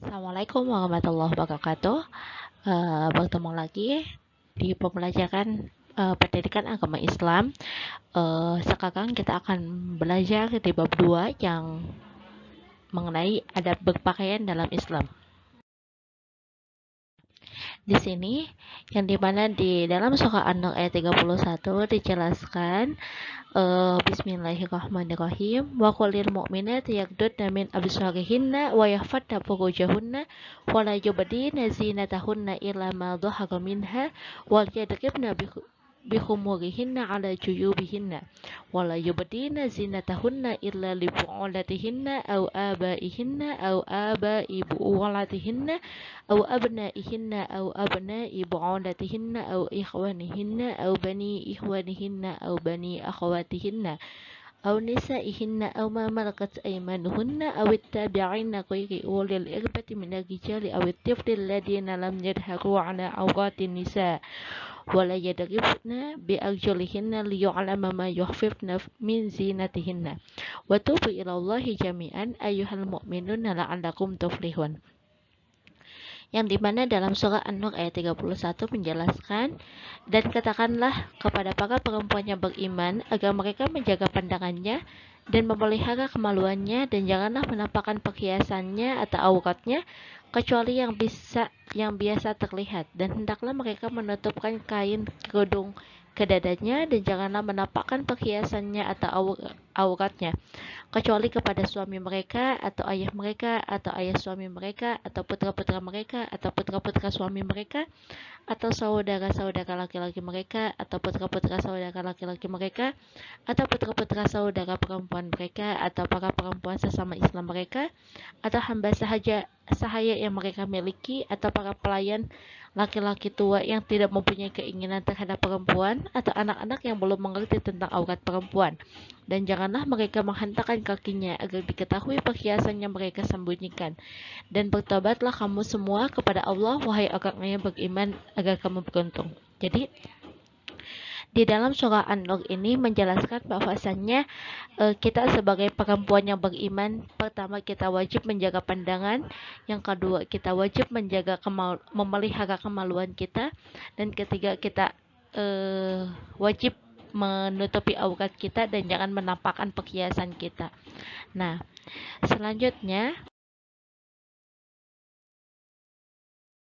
Assalamualaikum warahmatullahi wabarakatuh. Bertemu lagi di pembelajaran pendidikan agama Islam. Sekarang kita akan belajar di bab 2 yang mengenai adab berpakaian dalam Islam. Di sini yang dimana di dalam surah An-Nur ayat 31 dijelaskan Bismillahirrahmanirrahim. Wa qulil mu'minati yaghdudna min absarihinna wa yahfadna furujahunna wa la yubdina zinatahunna illa ma dhahara minha wa yadribna bikhumurihinna ala juyubihinna wa la yubdina zinatahunna illa li bu'ulatihinna aw abaihinna aw abai bu'ulatihinna aw abnaihinna aw abnai bu'ulatihinna aw ikhwanihinna aw bani ikhwanihinna aw bani akhwatihinna aw nisaihinna aw ma malakat aymanuhunna aw ittabi'ina ghairi ulil irbati minal rijali aw at-tifli alladhina lam yadhharu ala awratin nisa wala yadribna bi arjulihinna liya'lama ma yukhfifna min zinatihinna wa tubu ilallahi jami'an ayyuhal mu'minuna la'allakum tuflihun. Yang dimana dalam surah An-Nur ayat 31 menjelaskan, dan katakanlah kepada para perempuan yang beriman agar mereka menjaga pandangannya dan memelihara kemaluannya, dan janganlah menampakkan perhiasannya atau auratnya kecuali yang biasa terlihat, dan hendaklah mereka menutupkan kain kerudung ke dadanya, dan janganlah menampakkan perhiasannya atau auratnya kecuali kepada suami mereka atau ayah mereka atau ayah suami mereka atau putra-putra mereka atau putra-putra suami mereka atau saudara-saudara laki-laki mereka atau putra-putra saudara laki-laki mereka atau putra-putra saudara perempuan mereka atau para perempuan sesama Islam mereka atau hamba sahaya yang mereka miliki atau para pelayan laki-laki tua yang tidak mempunyai keinginan terhadap perempuan atau anak-anak yang belum mengerti tentang aurat perempuan, dan janganlah mereka menghentakkan kakinya agar diketahui perhiasan yang mereka sembunyikan, dan bertobatlah kamu semua kepada Allah wahai orang yang beriman agar kamu beruntung. Jadi di dalam surah An-Nur ini menjelaskan bahwasannya kita sebagai perempuan yang beriman, pertama kita wajib menjaga pandangan, yang kedua kita wajib memelihara kemaluan kita, dan ketiga kita wajib menutupi aurat kita dan jangan menampakkan perhiasan kita. Nah, selanjutnya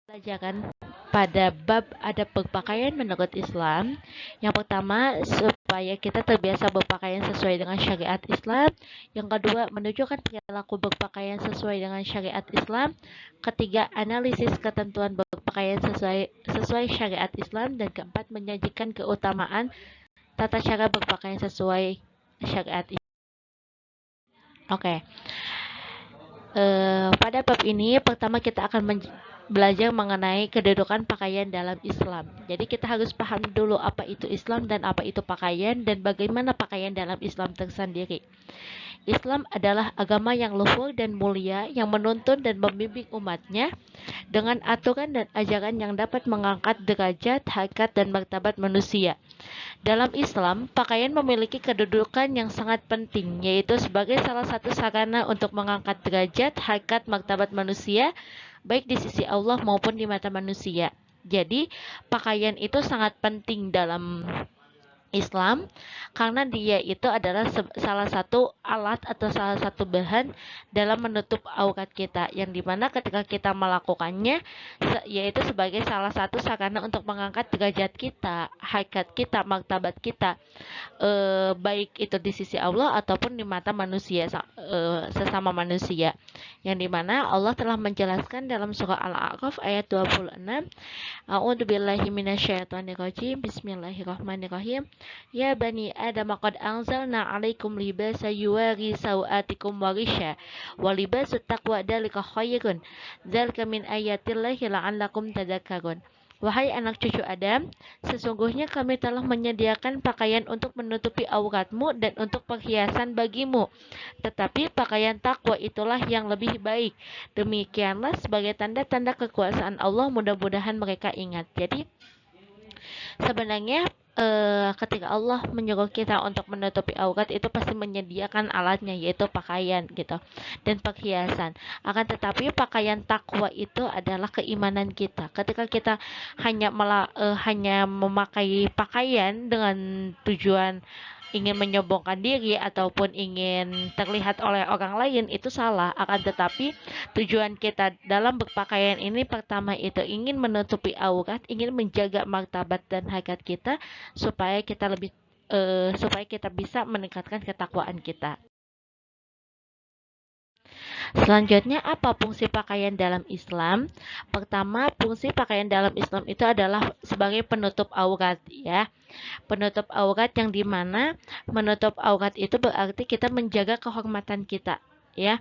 pelajaran pada bab adab berpakaian menurut Islam. Yang pertama, supaya kita terbiasa berpakaian sesuai dengan syariat Islam. Yang kedua, menunjukkan perilaku berpakaian sesuai dengan syariat Islam. Ketiga, analisis ketentuan berpakaian sesuai syariat Islam. Dan keempat, menyajikan keutamaan tata cara berpakaian sesuai syariat Islam. Oke. Pada bab ini pertama kita akan belajar mengenai kedudukan pakaian dalam Islam. Jadi kita harus paham dulu apa itu Islam dan apa itu pakaian dan bagaimana pakaian dalam Islam tersendiri. Islam adalah agama yang luhur dan mulia yang menuntun dan membimbing umatnya dengan aturan dan ajaran yang dapat mengangkat derajat, harkat, dan martabat manusia. Dalam Islam, pakaian memiliki kedudukan yang sangat penting, yaitu sebagai salah satu sarana untuk mengangkat derajat, harkat, martabat manusia, baik di sisi Allah maupun di mata manusia. Jadi, pakaian itu sangat penting dalam Islam karena dia itu adalah salah satu alat atau salah satu bahan dalam menutup aurat kita, yang dimana ketika kita melakukannya yaitu sebagai salah satu sarana untuk mengangkat derajat kita, harkat kita, martabat kita, baik itu di sisi Allah ataupun di mata manusia, sesama manusia, yang dimana Allah telah menjelaskan dalam surah Al-A'raf ayat 26, A'udzubillahi minasyaitonirrajim, Bismillahirrahmanirrahim. Ya bani Adam qad anzalna 'alaikum libasa yuwari sawatikum warisha wa libasut taqwa dzalika khairun dzalika min ayatillahi la'allakum tadhakkarun. Wahai anak cucu Adam, sesungguhnya kami telah menyediakan pakaian untuk menutupi auratmu dan untuk perhiasan bagimu. Tetapi pakaian takwa itulah yang lebih baik. Demikianlah sebagai tanda-tanda kekuasaan Allah, mudah-mudahan mereka ingat. Jadi sebenarnya ketika Allah menyuruh kita untuk menutupi aurat itu pasti menyediakan alatnya yaitu pakaian gitu dan perhiasan. Akan tetapi pakaian takwa itu adalah keimanan kita. Ketika kita hanya memakai pakaian dengan tujuan ingin menyombongkan diri ataupun ingin terlihat oleh orang lain itu salah. Akan tetapi tujuan kita dalam berpakaian ini pertama itu ingin menutupi aurat, ingin menjaga martabat dan harkat kita supaya kita bisa meningkatkan ketakwaan kita. Selanjutnya, apa fungsi pakaian dalam Islam? Pertama, fungsi pakaian dalam Islam itu adalah sebagai penutup aurat ya. Penutup aurat yang dimana menutup aurat itu berarti kita menjaga kehormatan kita ya.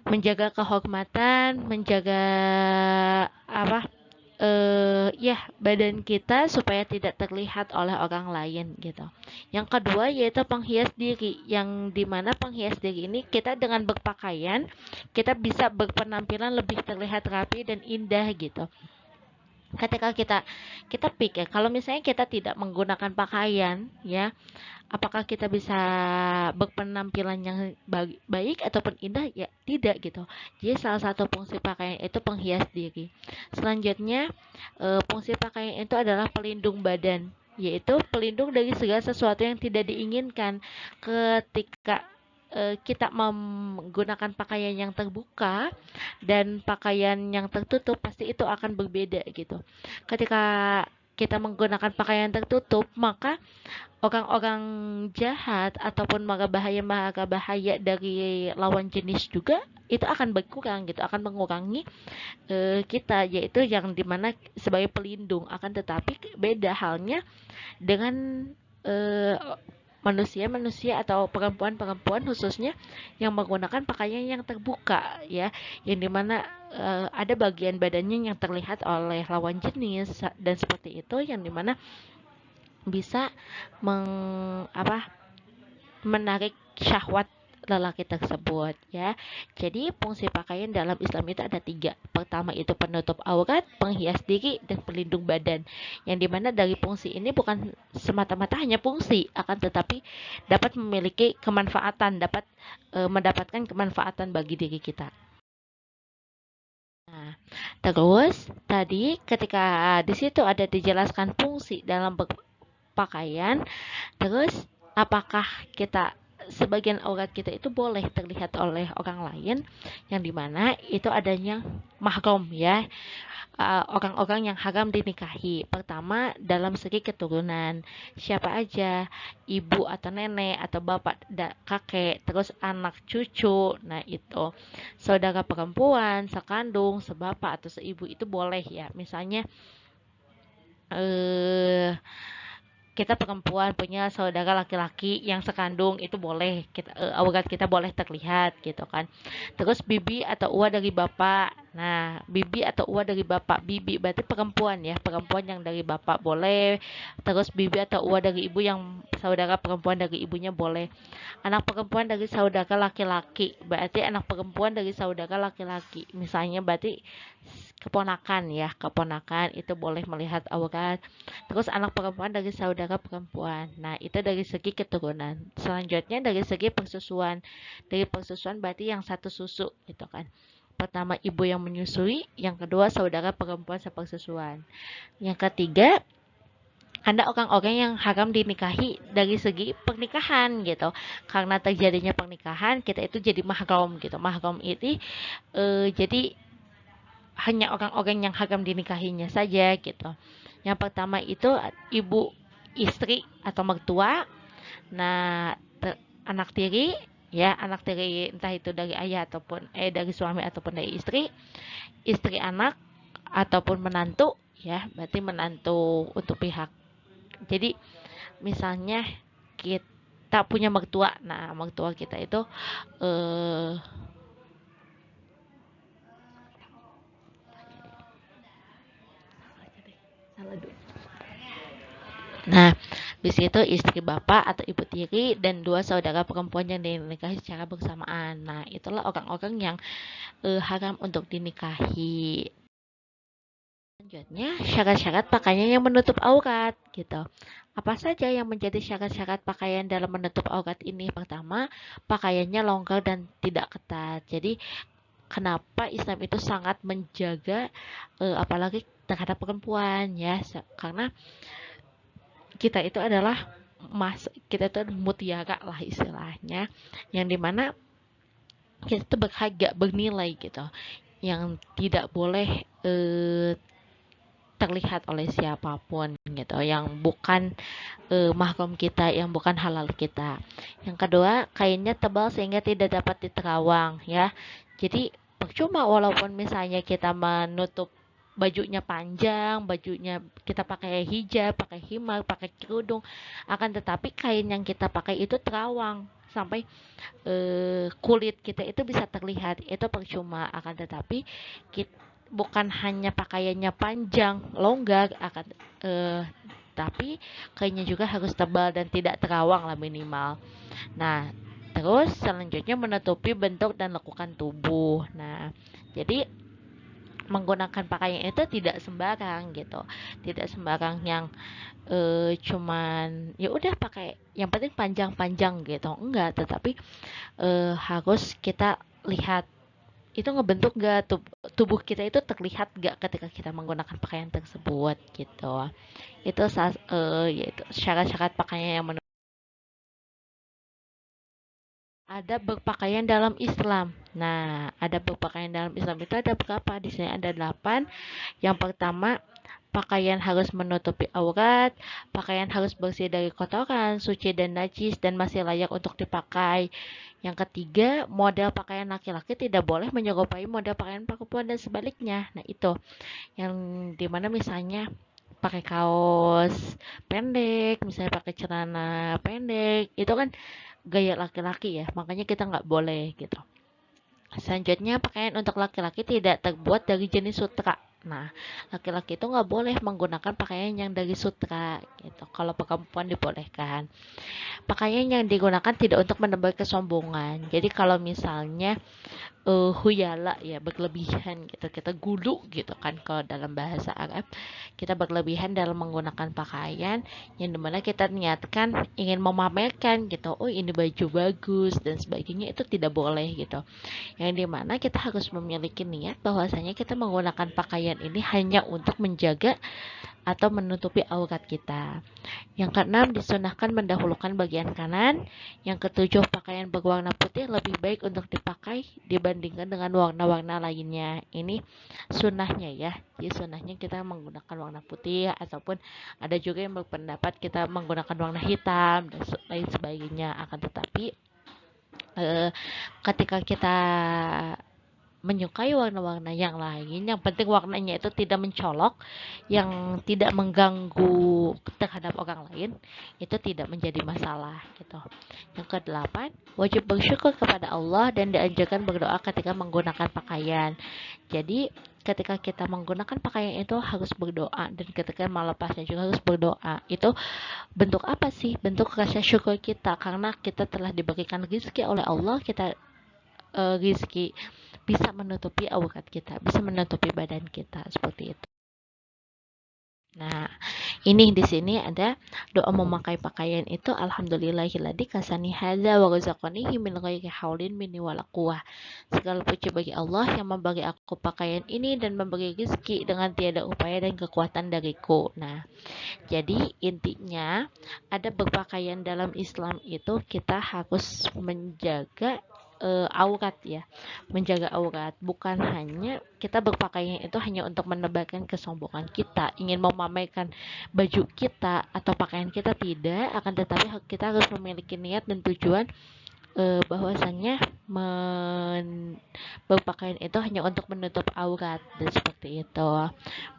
Menjaga kehormatan, menjaga apa? Ya badan kita supaya tidak terlihat oleh orang lain gitu. Yang kedua yaitu penghias diri, yang dimana penghias diri ini kita dengan berpakaian kita bisa berpenampilan lebih terlihat rapi dan indah gitu. Ketika kita pikir kalau misalnya kita tidak menggunakan pakaian ya, apakah kita bisa berpenampilan yang baik ataupun indah? Ya tidak gitu. Jadi salah satu fungsi pakaian itu penghias diri. Selanjutnya fungsi pakaian itu adalah pelindung badan, yaitu pelindung dari segala sesuatu yang tidak diinginkan. Ketika kita menggunakan pakaian yang terbuka dan pakaian yang tertutup pasti itu akan berbeda gitu. Ketika kita menggunakan pakaian tertutup, maka orang-orang jahat ataupun mara bahaya dari lawan jenis juga itu akan berkurang gitu, akan mengurangi kita, yaitu yang dimana sebagai pelindung. Akan tetapi beda halnya dengan manusia-manusia atau perempuan-perempuan khususnya yang menggunakan pakaian yang terbuka ya, yang dimana ada bagian badannya yang terlihat oleh lawan jenis dan seperti itu, yang dimana bisa menarik syahwat lelaki tersebut ya. Jadi fungsi pakaian dalam Islam itu ada 3. Pertama itu penutup aurat, penghias diri, dan pelindung badan. Yang dimana dari fungsi ini bukan semata-mata hanya fungsi, akan tetapi dapat memiliki kemanfaatan, dapat mendapatkan kemanfaatan bagi diri kita. Nah, terus tadi ketika di situ ada dijelaskan fungsi dalam pakaian, terus apakah kita sebagian aurat kita itu boleh terlihat oleh orang lain, yang dimana itu adanya mahram ya, orang-orang yang haram dinikahi. Pertama dalam segi keturunan, siapa aja, ibu atau nenek atau bapak kakek, terus anak cucu. Nah itu saudara perempuan, sekandung, sebapak atau seibu itu boleh ya. Misalnya kita perempuan punya saudara laki-laki yang sekandung, itu boleh kita aurat kita boleh terlihat gitu kan. Terus bibi atau uwa dari bapak. Nah, bibi atau uwa dari bapak, bibi berarti perempuan ya, perempuan yang dari bapak boleh. Terus bibi atau uwa dari ibu yang saudara perempuan dari ibunya boleh. Anak perempuan dari saudara laki-laki, berarti anak perempuan dari saudara laki-laki. Misalnya berarti keponakan ya, keponakan itu boleh melihat aurat. Terus anak perempuan dari saudara perempuan. Nah, itu dari segi keturunan. Selanjutnya dari segi persusuan. Dari persusuan berarti yang satu susu gitu kan. Pertama ibu yang menyusui, yang kedua saudara perempuan sepersusuan. Yang ketiga ada orang-orang yang haram dinikahi dari segi pernikahan gitu. Karena terjadinya pernikahan, kita itu jadi mahram gitu. Mahram itu jadi hanya orang-orang yang haram dinikahinya saja gitu. Yang pertama itu ibu, istri atau mertua. Nah, anak tiri ya, anak tiri entah itu dari ayah ataupun dari suami ataupun dari istri anak ataupun menantu ya, berarti menantu untuk pihak. Jadi misalnya kita punya mertua, nah mertua kita itu nah, di situ istri bapak atau ibu tiri dan 2 saudara perempuan yang dinikahi secara bersamaan. Nah, itulah orang-orang yang haram untuk dinikahi. Selanjutnya, syarat-syarat pakaian yang menutup aurat gitu. Apa saja yang menjadi syarat-syarat pakaian dalam menutup aurat ini? Pertama, pakaiannya longgar dan tidak ketat. Jadi, kenapa Islam itu sangat menjaga apalagi terhadap perempuan ya? Karena kita itu adalah kita itu mutiara lah istilahnya, yang dimana kita itu berharga, bernilai gitu, yang tidak boleh terlihat oleh siapapun gitu, yang bukan mahram kita, yang bukan halal kita. Yang kedua, kainnya tebal sehingga tidak dapat diterawang ya. Jadi percuma walaupun misalnya kita menutup bajunya panjang, bajunya kita pakai hijab, pakai himar, pakai kerudung, akan tetapi kain yang kita pakai itu terawang sampai kulit kita itu bisa terlihat, itu percuma. Akan tetapi kita bukan hanya pakaiannya panjang longgar, tapi kainnya juga harus tebal dan tidak terawang lah minimal. Nah, terus selanjutnya menutupi bentuk dan lekukan tubuh. Nah, jadi menggunakan pakaian itu tidak sembarang gitu, tidak sembarang yang cuman ya udah pakai yang penting panjang-panjang gitu, enggak, tetapi harus kita lihat itu ngebentuk gak tubuh kita itu terlihat gak ketika kita menggunakan pakaian tersebut gitu. Itu yaitu syarat-syarat pakaian yang ada berpakaian dalam Islam. Nah, ada berpakaian dalam Islam itu ada berapa? Di sini ada 8. Yang pertama, pakaian harus menutupi aurat, pakaian harus bersih dari kotoran, suci dan najis, dan masih layak untuk dipakai. Yang ketiga, model pakaian laki-laki tidak boleh menyerupai model pakaian perempuan dan sebaliknya. Nah, itu yang dimana misalnya pakai kaos pendek, misalnya pakai celana pendek, itu kan gaya laki-laki ya, makanya kita nggak boleh gitu. Selanjutnya, pakaian untuk laki-laki tidak terbuat dari jenis sutra. Nah, laki-laki itu nggak boleh menggunakan pakaian yang dari sutra gitu. Kalau perempuan dibolehkan. Pakaian yang digunakan tidak untuk menebar kesombongan. Jadi kalau misalnya huyala ya, berlebihan gitu, kita gulu gitu kan, kalau dalam bahasa Arab kita berlebihan dalam menggunakan pakaian yang dimana kita niatkan ingin memamerkan gitu, oh ini baju bagus dan sebagainya, itu tidak boleh gitu. Yang dimana kita harus memiliki niat bahwasanya kita menggunakan pakaian ini hanya untuk menjaga atau menutupi aurat kita. Yang keenam, disunahkan mendahulukan bagian kanan. Yang ketujuh, pakaian berwarna putih lebih baik untuk dipakai dibandingkan dengan warna-warna lainnya. Ini sunnahnya ya. Jadi sunnahnya kita menggunakan warna putih, ataupun ada juga yang berpendapat kita menggunakan warna hitam dan lain sebagainya. Akan tetapi ketika kita menyukai warna-warna yang lain, yang penting warnanya itu tidak mencolok, yang tidak mengganggu terhadap orang lain, itu tidak menjadi masalah gitu. Yang kedelapan, wajib bersyukur kepada Allah dan dianjurkan berdoa ketika menggunakan pakaian. Jadi ketika kita menggunakan pakaian itu harus berdoa, dan ketika melepasnya juga harus berdoa. Itu bentuk apa sih? Bentuk rasa syukur kita karena kita telah diberikan rezeki oleh Allah, kita rezeki bisa menutupi aurat kita, bisa menutupi badan kita seperti itu. Nah, ini di sini ada doa memakai pakaian itu, alhamdulillahilladzi kasani hadza wa razaqanihi min ghairi haulin minni wala quwwah. Segala puji bagi Allah yang memberi aku pakaian ini dan memberi rezeki dengan tiada upaya dan kekuatan dariku. Nah, jadi intinya ada berpakaian dalam Islam itu kita harus menjaga aurat ya, menjaga aurat, bukan hanya kita berpakaian itu hanya untuk menebarkan kesombongan kita, ingin memamerkan baju kita atau pakaian kita, tidak, akan tetapi kita harus memiliki niat dan tujuan bahwasannya berpakaian itu hanya untuk menutup aurat dan seperti itu.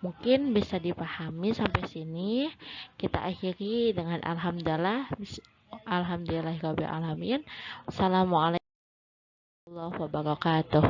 Mungkin bisa dipahami sampai sini. Kita akhiri dengan alhamdulillahirabbil alamin. Assalamualaikum warahmatullahi wabarakatuh.